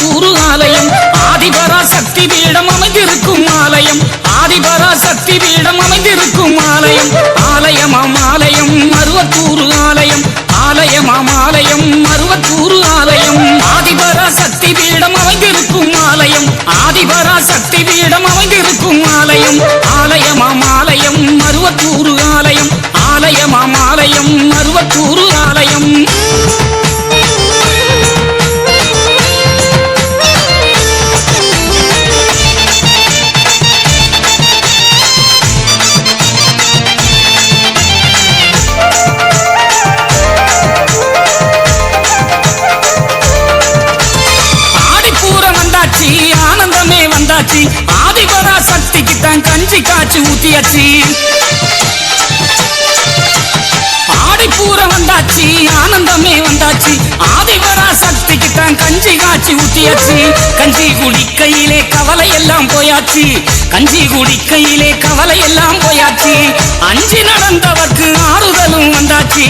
மருவத்தூர் ஆலயம் ஆதிபரா சக்தி பீடம் அமைந்திருக்கும் ஆலயம் ஆதிபரா சக்தி பீடம் அமைந்திருக்கும் ஆலயம் ஆலயமாம் ஆலயம் மருவத்தூர் ஆலயம் ஆலயமாம் ஆலயம் மருவத்தூர் ஆலயம் ஆதிபரா சக்தி பீடம் அமைந்திருக்கும் ஆலயம் ஆதிபரா சக்தி பீடம் அமைந்திருக்கும் ஆலயம் ஆலயமாம் ஆலயம் மருவத்தூர் ஆலயம் ஆலயமாம் ஆலயம் மருவத்தூர் ஆலயம் ஆனந்தமே வந்தாச்சு ஆதிபரா சக்திக்கு தான் கஞ்சி காய்ச்சி ஊத்தியாச்சு ஆடிப்பூர வந்தாச்சு ஆனந்தமே வந்தாச்சு ஆதிபரா சக்திக்கு தான் கஞ்சி காய்ச்சி ஊத்தியாச்சு கஞ்சி குடிக்கையிலே கவலை எல்லாம் போயாச்சு கஞ்சி குடிக்கையிலே கவலை எல்லாம் போயாச்சு அஞ்சி நடந்தவர்க்கு ஆறுதலும் வந்தாச்சு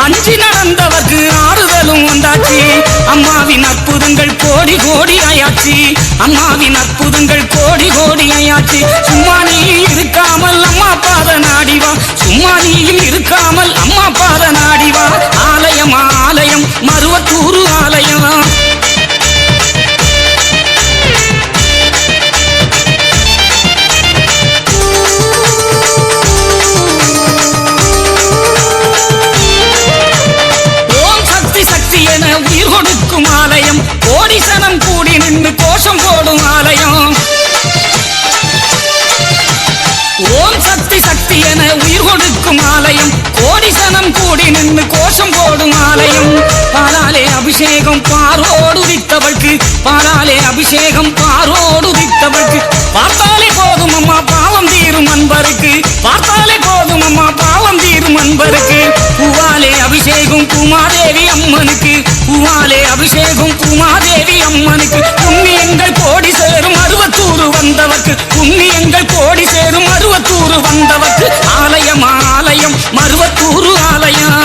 அஞ்சி நடந்தவர்க்கு ஆறுதலும் வந்தாச்சு அம்மாவின் அற்புதங்கள் கோடி கோடி ஆயாச்சு அம்மாவின் அற்புதங்கள் கோடி கோடி ஆயாச்சு சும்மா நீ இருக்காமல் அம்மா பாத நாடிவா சும்மா நீயும் இருக்காமல் அம்மா பாத நாடிவா ஆலயம் ஆலயம் மருவத்தூர் ஆலயம் உயிர் கொடுக்கும் ஆலயம் கோடி சனம் கூடி நின்று கோஷம் போடும் ஆலயம் ஓம் சக்தி சக்தி என உயிர் கொடுக்கும் ஆலயம் கோடி சனம் கூடி நின்று கோஷம் போடும் ஆலயம் பாலாலே அபிஷேகம் பாரோடு வித்தவൾക്ക് பாலாலே அபிஷேகம் பாரோடு வித்தவൾക്ക് பார்த்தாலே போதும் அம்மா பாவம் தீரும் அன்பருக்கு பார்த்தாலே போதும் அம்மா பாவம் தீரும் அன்பருக்கு பூவாலே அபிஷேகம் பூமாதேவி அம்மனுக்கு பூவாலே அபிஷேகம் பூமாதேவி அம்மனுக்கு புண்ணியங்கள் கோடி சேரும் மருவத்தூர் வந்தவர்க்கு புண்ணியங்கள் கோடி சேரும் மருவத்தூர் வந்தவர்க்கு ஆலயம் ஆலயம் மருவத்தூர் ஆலயம்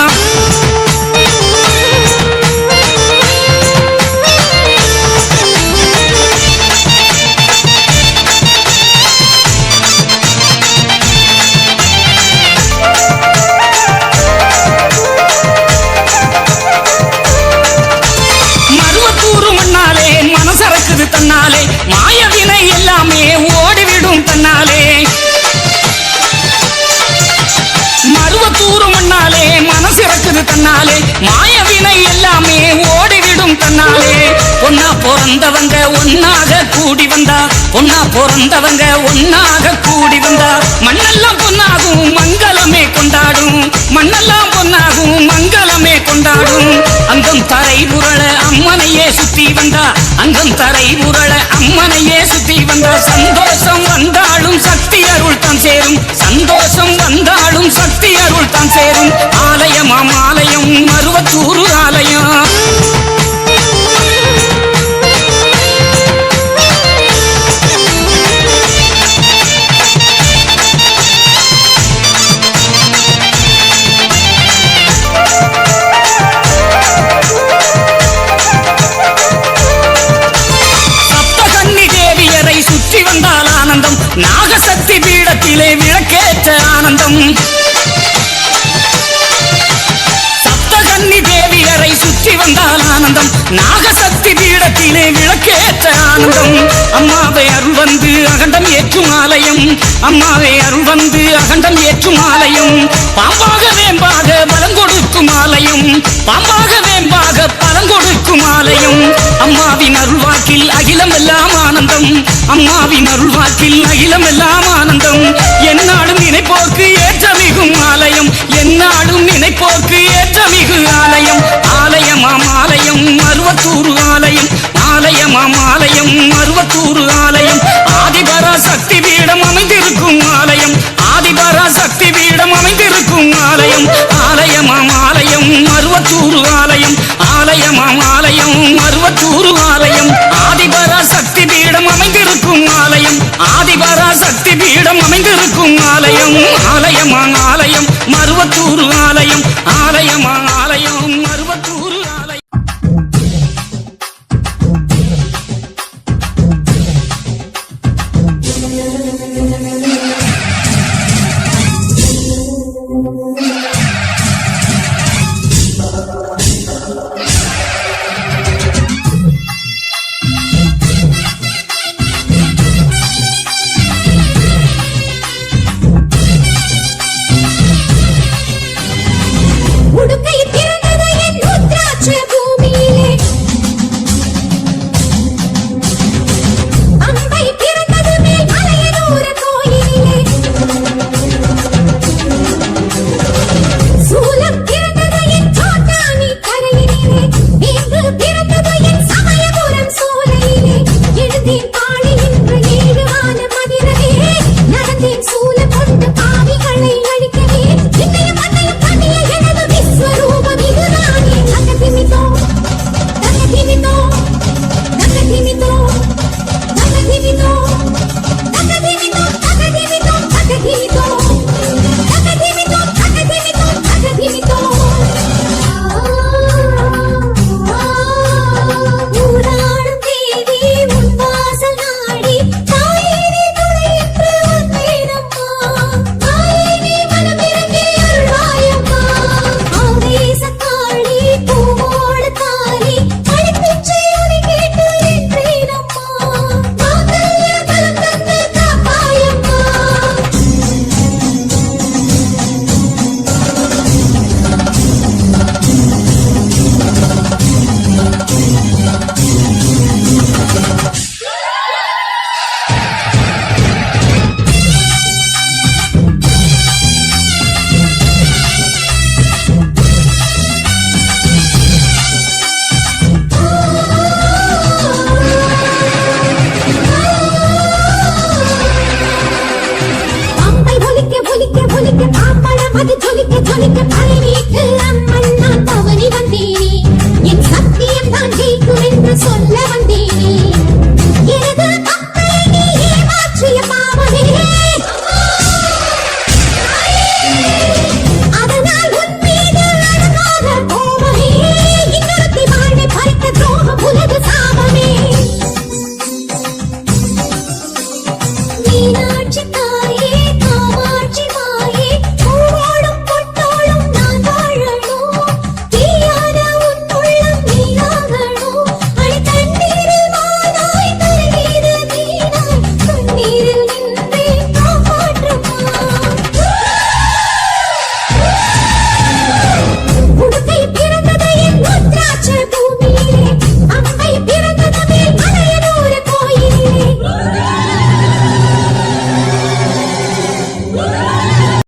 தன்னாலே மாயவினை எல்லாமே ஓடிவிடும் தன்னாலே மருவத்தூர் மண்ணாலே மனசிறக்குது தன்னாலே மாயவினை எல்லாமே ஓடிவிடும் தன்னாலே பொன்னா பிறந்தவங்க ஒன்னாக கூடி வந்தா பொன்னா பிறந்தவங்க ஒன்னாக கூடி வந்தா மண்ணெல்லாம் பொன்னாகும் மங்களமே கொண்டாடும் மண்ணெல்லாம் பொன்னாகும் மங்களமே கொண்டாடும் அங்கம் தரை புரள அம்மனையே சுத்தி வந்தா அங்கம் தரை புரள அம்மனையே சுத்தி வந்தா சந்தோஷம் வந்தாலும் சக்தி அருள் தான் சேரும் சந்தோஷம் வந்தாலும் சக்தி அருள் தான் சேரும் ஆலயமாம் ஆலயம் மருவத்தூர் ஆலயம் சுற்றி வந்தால் ஆனந்தம் நாகசக்தி பீடத்திலே விளக்கேற்ற ஆனந்தம் சப்தகன்னி தேவியரை சுற்றி வந்தால் ஆனந்தம் நாகசக்தி பீடத்திலே விளக்கேற்ற ஆனந்தம் அம்மாவை அருள் வந்து அகண்டம் ஏற்றும் ஆலயம் அம்மாவை அருள் வந்து அகண்டம் ஏற்றும் ஆலயம் பாம்பாக வேம்பாக பலம் கொடுக்கும் ஆலயம் பாம்பாக வேம்பாக பலம் கொடுக்கும் ஆலயம் அம்மாவின் அருள்வாக்கில் அகிலம் எல்லாம் ஆனந்தம் அம்மாவின் அருள்வாக்கில் அகிலம் எல்லாம் ஆனந்தம் என்னாலும் நினைப்போர்க்கு ஏற்றமிகும் ஆலயம் என்னாலும் நினைப்போர்க்கு ஏற்றமிகு ஆலயம் ஆலயமாம் ஆலயம் மருவத்தூர் ஆலயம் ஆலயமாம் ஆலயம் மருவத்தூர் ஆலயம் ஆதிபரா சக்தி பீடம் அமைந்திருக்கும் ஆலயம் ஆதிபரா சக்தி பீடம் அமைந்திருக்கும் ஆலயம் ஆலயமாம் ஆலயம் மருவத்தூர் ஆலயம் ஆலயமாம் ஆலயம் மருவத்தூர் ஆலயம் ஆதிபரா சக்தி பீடம் அமைந்திருக்கும் ஆலயம் ஆதிபரா சக்தி பீடம் அமைந்திருக்கும் ஆலயம் ஆலயமாம் ஆலயம் மருவத்தூர் ஆலயம் ஆலயமாம் ஆலயம் மருவத்தூர் ஆலயம் அது ஜொலிக்க ஜொலிக்க பழனிக்கு அம்மன் நான் பவனி வந்தேனே என் சத்தியம் தான் ஜெயிக்கும் என்று சொல்ல வந்தேன்